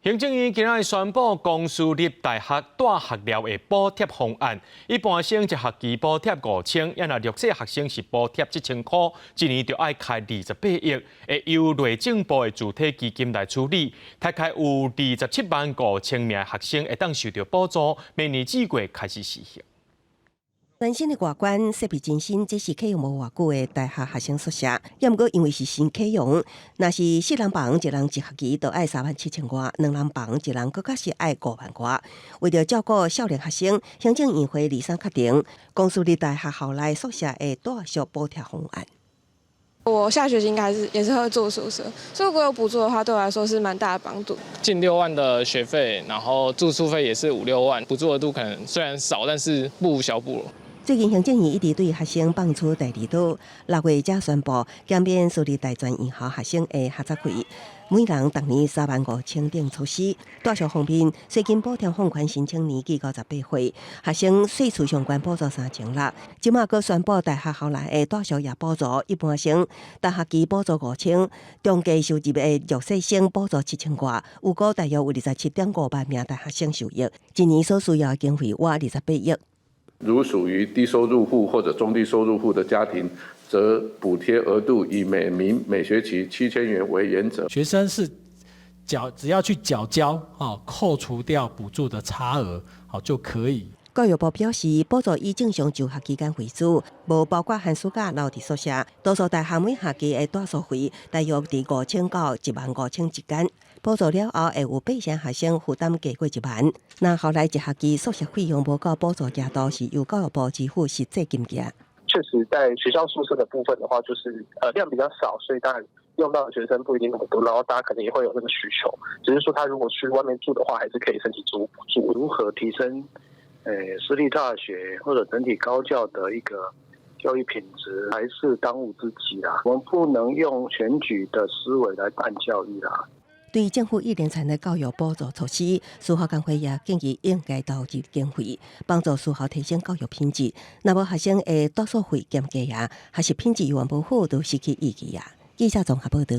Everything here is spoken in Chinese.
行政院今日宣布，公私立大学大学寮的补贴方案，一般生一学期补贴5000，要若弱势学生是补贴7000块，一年就要开28亿，会由内政部的主体基金来处理，大概有275000名学生会当受到补助，明年4月开始实行。全新的外观设备真新，这是启用无偌久的大学学生宿舍。也毋过因为是新启用，若是4人房一人一学期就要37000块，2人房一人更加是要5万块。为了照顾少年学生，行政院会23确定，公私立大学校内宿舍的大小补贴方案。我下学期应该也是会住宿舍，所以如果有补助的话，对我来说是蛮大的帮助。近6万的学费，然后住宿费也是5、6万，补助额度可能虽然少，但是不无小补了。最近行政院一直对学生放出第二刀，6月才宣布减免私立大专院校学生的学杂费，每人逐年35000等措施。大学方面，税金补贴放宽申请年纪58岁，学生税厝相关补助3600。即马阁宣布大学校内的大学也补助，一般生大学期补助5000，中低收入的弱势生补助7000块，有估大约有27.5万名大学生受益，一年所需要的经费约28亿。如属于低收入户或者中低收入户的家庭，则补贴额度以每名每学期7000元为原则。学生是只要去缴交，扣除掉补助的差额，就可以。教育部表示，补助以正常就学期间为主，无包括寒暑假留伫宿舍。多数大学每学期的住宿费大约伫5000到15000一间。补助了后，会有8成学生负担加过1万。那后来一学期宿舍费用无够补助额度，是由教育部支付实际金额。确实，在学校宿舍的部分的话，就是量比较少，所以当然用到的学生不一定那么多，然后大家可能也会有那个需求。只是说，他如果去外面住的话，还是可以申请租补助。如何提升私立大学或者整体高教的一个教育品质，还是当务之急啦。我们不能用选举的思维来办教育啦。对政府一连串的教育补助措施，私校工会也建议应该投入经费，帮助私校提升教育品质。若无学生的住宿费减价，还是品质完不好，都失去意义啊。记者综合报道。